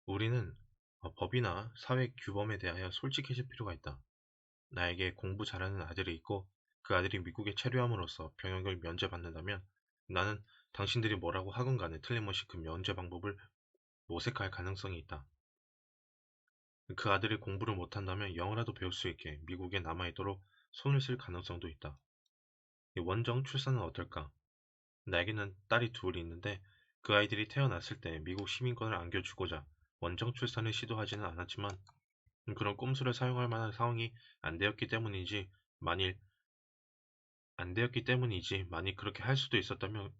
우리는 법이나 사회 규범에 대하여 솔직해질 필요가 있다. 나에게 공부 잘하는 아들이 있고 그 아들이 미국에 체류함으로써 병역을 면제받는다면 나는 당신들이 뭐라고 하건 간에 틀림없이 그 면제 방법을 모색할 가능성이 있다. 그 아들이 공부를 못한다면 영어라도 배울 수 있게 미국에 남아있도록 손을 쓸 가능성도 있다. 이 원정 출산은 어떨까? 나에게는 딸이 둘이 있는데 그 아이들이 태어났을 때 미국 시민권을 안겨주고자 원정 출산을 시도하지는 않았지만 그런 꼼수를 사용할 만한 상황이 안 되었기 때문인지 만일 안 되었기 때문이지 만일 그렇게 할 수도 있었다면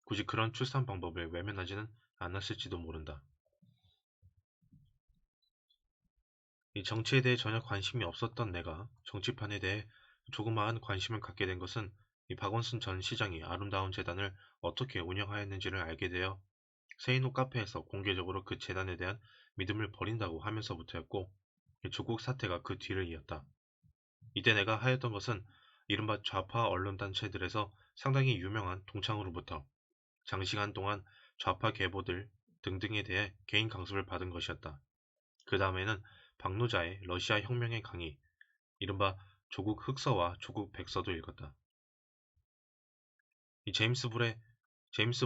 굳이 그런 출산 방법을 외면하지는 않았을지도 모른다. 이 정치에 대해 전혀 관심이 없었던 내가 정치판에 대해 조그마한 관심을 갖게 된 것은 이 박원순 전 시장이 아름다운 재단을 어떻게 운영하였는지를 알게 되어 세이노 카페에서 공개적으로 그 재단에 대한 믿음을 버린다고 하면서부터였고 조국 사태가 그 뒤를 이었다. 이때 내가 하였던 것은 이른바 좌파 언론단체들에서 상당히 유명한 동창으로부터 장시간 동안 좌파 계보들 등등에 대해 개인 강습을 받은 것이었다. 그 다음에는 박노자의 러시아 혁명의 강의, 이른바 조국 흑서와 조국 백서도 읽었다. 이 제임스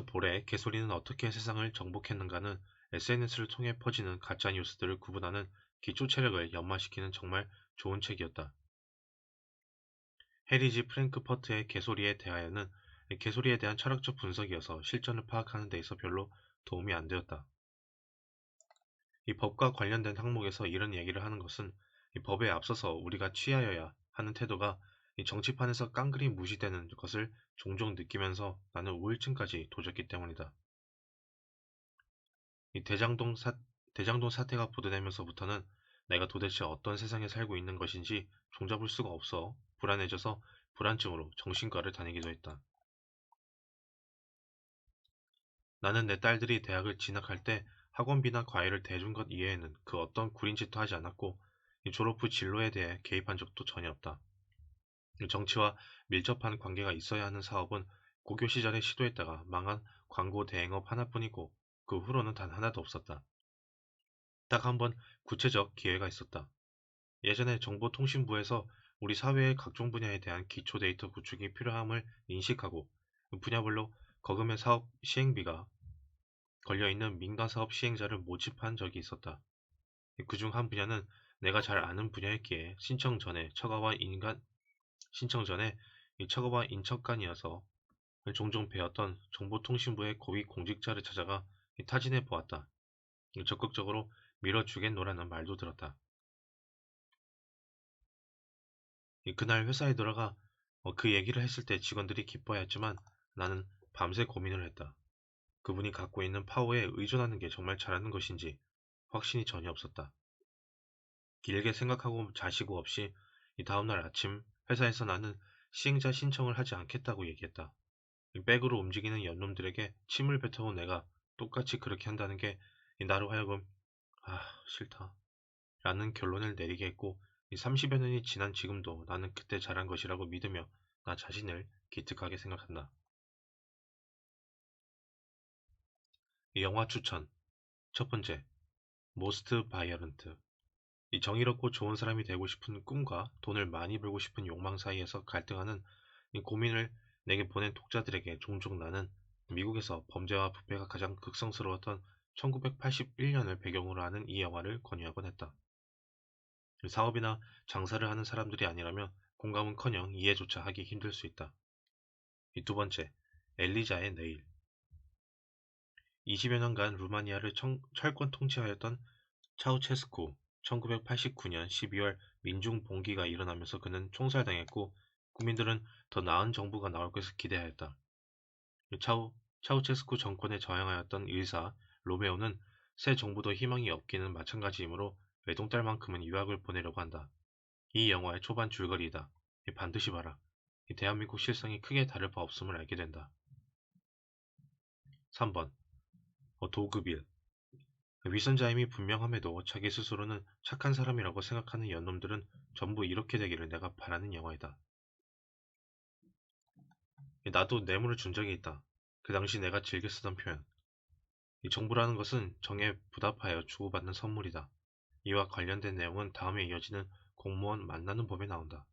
볼의 개소리는 어떻게 세상을 정복했는가는 SNS를 통해 퍼지는 가짜 뉴스들을 구분하는 기초 체력을 연마시키는 정말 좋은 책이었다. 해리지 프랭크퍼트의 개소리에 대하여는 개소리에 대한 철학적 분석이어서 실전을 파악하는 데 있어 별로 도움이 안 되었다. 이 법과 관련된 항목에서 이런 얘기를 하는 것은 이 법에 앞서서 우리가 취하여야 하는 태도가 이 정치판에서 깡그리 무시되는 것을 종종 느끼면서 나는 우울증까지 도졌기 때문이다. 이 대장동 사태가 보도되면서부터는 내가 도대체 어떤 세상에 살고 있는 것인지 종잡을 수가 없어 불안해져서 불안증으로 정신과를 다니기도 했다. 나는 내 딸들이 대학을 진학할 때 학원비나 과외를 대준 것 이외에는 그 어떤 구린 짓도 하지 않았고 이 졸업 후 진로에 대해 개입한 적도 전혀 없다. 정치와 밀접한 관계가 있어야 하는 사업은 고교 시절에 시도했다가 망한 광고 대행업 하나뿐이고 그 후로는 단 하나도 없었다. 딱 한 번 구체적 기회가 있었다. 예전에 정보통신부에서 우리 사회의 각종 분야에 대한 기초 데이터 구축이 필요함을 인식하고 분야별로 거금의 사업 시행비가 걸려있는 민간사업 시행자를 모집한 적이 있었다. 그중 한 분야는 내가 잘 아는 분야였기에 신청 전에 이 처가와 인척간이어서 종종 배웠던 정보통신부의 고위 공직자를 찾아가 타진해 보았다. 적극적으로 밀어주겠노라는 말도 들었다. 그날 회사에 들어가 그 얘기를 했을 때 직원들이 기뻐했지만 나는 밤새 고민을 했다. 그분이 갖고 있는 파워에 의존하는 게 정말 잘하는 것인지 확신이 전혀 없었다. 길게 생각하고 자시고 없이 이 다음날 아침 회사에서 나는 시행자 신청을 하지 않겠다고 얘기했다. 백으로 움직이는 연놈들에게 침을 뱉어온 내가 똑같이 그렇게 한다는 게 나로 하여금 싫다 라는 결론을 내리게 했고 30여 년이 지난 지금도 나는 그때 잘한 것이라고 믿으며 나 자신을 기특하게 생각한다. 이 영화 추천 첫 번째, 모스트 바이어런트. 이 정의롭고 좋은 사람이 되고 싶은 꿈과 돈을 많이 벌고 싶은 욕망 사이에서 갈등하는 이 고민을 내게 보낸 독자들에게 종종 나는 미국에서 범죄와 부패가 가장 극성스러웠던 1981년을 배경으로 하는 이 영화를 권유하곤 했다. 사업이나 장사를 하는 사람들이 아니라면 공감은커녕 이해조차 하기 힘들 수 있다. 이 두 번째, 엘리자의 내일. 20여 년간 루마니아를 철권 통치하였던 차우체스쿠 1989년 12월 민중봉기가 일어나면서 그는 총살당했고 국민들은 더 나은 정부가 나올 것을 기대하였다. 차우체스쿠 정권에 저항하였던 의사 로메오는 새 정부도 희망이 없기는 마찬가지이므로 외동딸만큼은 유학을 보내려고 한다. 이 영화의 초반 줄거리이다. 반드시 봐라. 대한민국 실상이 크게 다를 바 없음을 알게 된다. 3번 도그빌. 위선자임이 분명함에도 자기 스스로는 착한 사람이라고 생각하는 연놈들은 전부 이렇게 되기를 내가 바라는 영화이다. 나도 뇌물을 준 적이 있다. 그 당시 내가 즐겨 쓰던 표현. 이 정보라는 것은 정에 부답하여 주고받는 선물이다. 이와 관련된 내용은 다음에 이어지는 공무원 만나는 법에 나온다.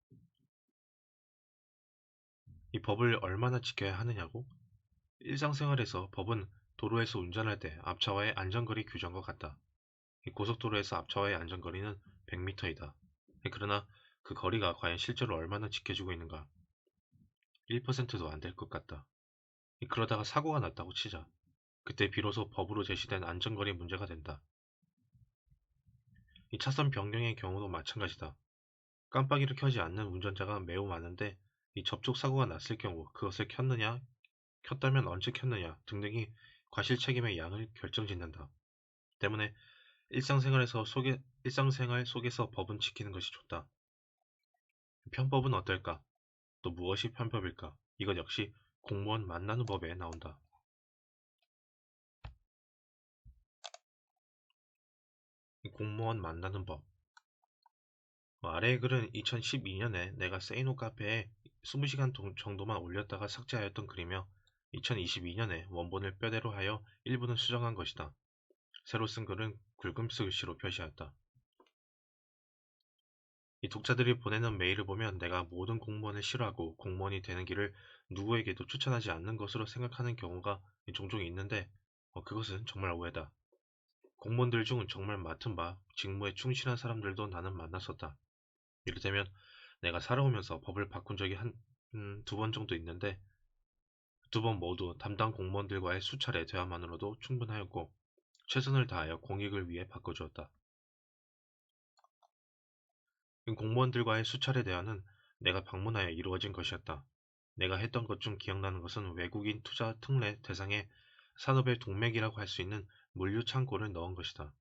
이 법을 얼마나 지켜야 하느냐고? 일상생활에서 법은 도로에서 운전할 때 앞차와의 안전거리 규정과 같다. 이 고속도로에서 앞차와의 안전거리는 100m이다. 그러나 그 거리가 과연 실제로 얼마나 지켜지고 있는가? 1%도 안 될 것 같다. 그러다가 사고가 났다고 치자. 그때 비로소 법으로 제시된 안전거리 문제가 된다. 이 차선 변경의 경우도 마찬가지다. 깜빡이를 켜지 않는 운전자가 매우 많은데 이 접촉 사고가 났을 경우 그것을 켰느냐, 켰다면 언제 켰느냐 등등이 과실 책임의 양을 결정짓는다. 때문에 일상생활 속에서 법은 지키는 것이 좋다. 편법은 어떨까? 또 무엇이 편법일까? 이것 역시 공무원 만나는 법에 나온다. 공무원 만나는 법. 아래의 글은 2012년에 내가 세이노 카페에 20시간 정도만 올렸다가 삭제하였던 글이며 2022년에 원본을 뼈대로 하여 일부는 수정한 것이다. 새로 쓴 글은 굵은 글씨로 표시하였다. 이 독자들이 보내는 메일을 보면 내가 모든 공무원을 싫어하고 공무원이 되는 길을 누구에게도 추천하지 않는 것으로 생각하는 경우가 종종 있는데 그것은 정말 오해다. 공무원들 중 정말 맡은 바 직무에 충실한 사람들도 나는 만났었다. 이를테면 내가 살아오면서 법을 바꾼 적이 두 번 정도 있는데 두 번 모두 담당 공무원들과의 수차례 대화만으로도 충분하였고 최선을 다하여 공익을 위해 바꿔주었다. 공무원들과의 수차례 대화는 내가 방문하여 이루어진 것이었다. 내가 했던 것 중 기억나는 것은 외국인 투자 특례 대상에 산업의 동맥이라고 할 수 있는 물류 창고를 넣은 것이다.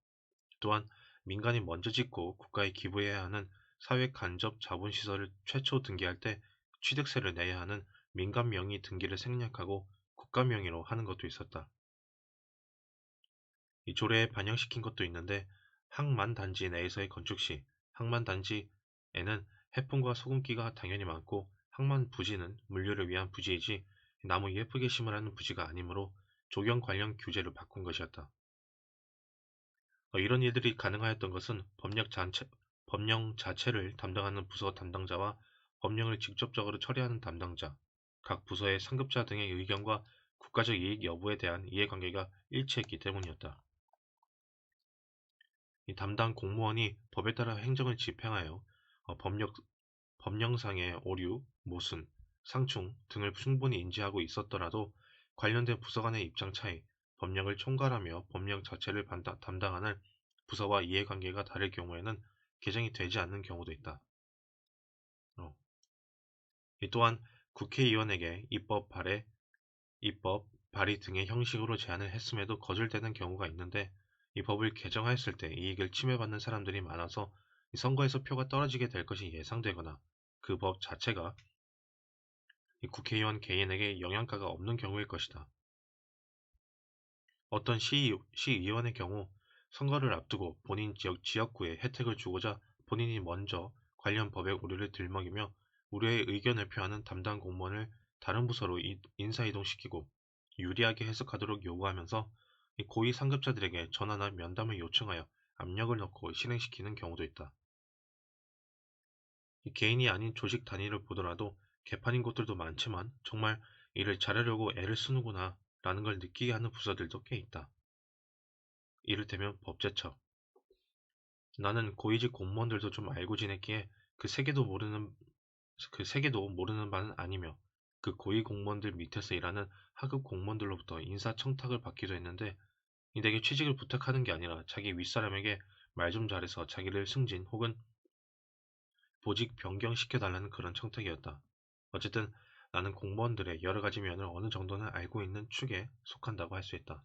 또한 민간이 먼저 짓고 국가에 기부해야 하는 사회 간접 자본시설을 최초 등기할 때 취득세를 내야 하는 민간 명의 등기를 생략하고 국가 명의로 하는 것도 있었다. 이 조례에 반영시킨 것도 있는데 항만단지 내에서의 건축 시 항만단지에는 해풍과 소금기가 당연히 많고 항만부지는 물류를 위한 부지이지 나무 예쁘게 심으라는 부지가 아니므로 조경 관련 규제를 바꾼 것이었다. 이런 일들이 가능하였던 것은 법령 자체를 담당하는 부서 담당자와 법령을 직접적으로 처리하는 담당자, 각 부서의 상급자 등의 의견과 국가적 이익 여부에 대한 이해관계가 일치했기 때문이었다. 이 담당 공무원이 법에 따라 행정을 집행하여 법령상의 오류, 모순, 상충 등을 충분히 인지하고 있었더라도 관련된 부서 간의 입장 차이, 법령을 총괄하며 법령 자체를 담당하는 부서와 이해관계가 다를 경우에는 개정이 되지 않는 경우도 있다. 이 또한 국회의원에게 입법 발의 등의 형식으로 제안을 했음에도 거절되는 경우가 있는데 이 법을 개정하였을 때 이익을 침해받는 사람들이 많아서 이 선거에서 표가 떨어지게 될 것이 예상되거나 그 법 자체가 이 국회의원 개인에게 영향가가 없는 경우일 것이다. 어떤 시의원의 경우 선거를 앞두고 본인 지역구에 혜택을 주고자 본인이 먼저 관련 법의 오류를 들먹이며 우려의 의견을 표하는 담당 공무원을 다른 부서로 인사이동시키고 유리하게 해석하도록 요구하면서 고위 상급자들에게 전화나 면담을 요청하여 압력을 넣고 실행시키는 경우도 있다. 개인이 아닌 조직 단위를 보더라도 개판인 곳들도 많지만 정말 일을 잘하려고 애를 쓰는구나 라는 걸 느끼게 하는 부서들도 꽤 있다. 이를테면 법제처. 나는 고위직 공무원들도 좀 알고 지냈기에 그 세계도 모르는 바는 아니며 그 고위 공무원들 밑에서 일하는 하급 공무원들로부터 인사청탁을 받기도 했는데 내게 취직을 부탁하는 게 아니라 자기 윗사람에게 말 좀 잘해서 자기를 승진 혹은 보직 변경시켜달라는 그런 청탁이었다. 어쨌든 나는 공무원들의 여러 가지 면을 어느 정도는 알고 있는 축에 속한다고 할 수 있다.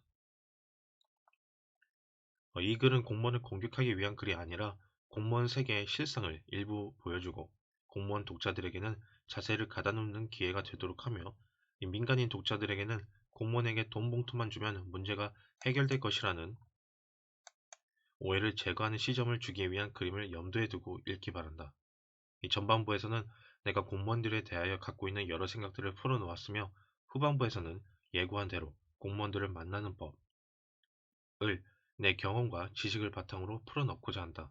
이 글은 공무원을 공격하기 위한 글이 아니라 공무원 세계의 실상을 일부 보여주고 공무원 독자들에게는 자세를 가다놓는 기회가 되도록 하며 민간인 독자들에게는 공무원에게 돈 봉투만 주면 문제가 해결될 것이라는 오해를 제거하는 시점을 주기 위한 그림을 염두에 두고 읽기 바란다. 이 전반부에서는 내가 공무원들에 대하여 갖고 있는 여러 생각들을 풀어놓았으며 후반부에서는 예고한 대로 공무원들을 만나는 법, 내 경험과 지식을 바탕으로 풀어넣고자 한다.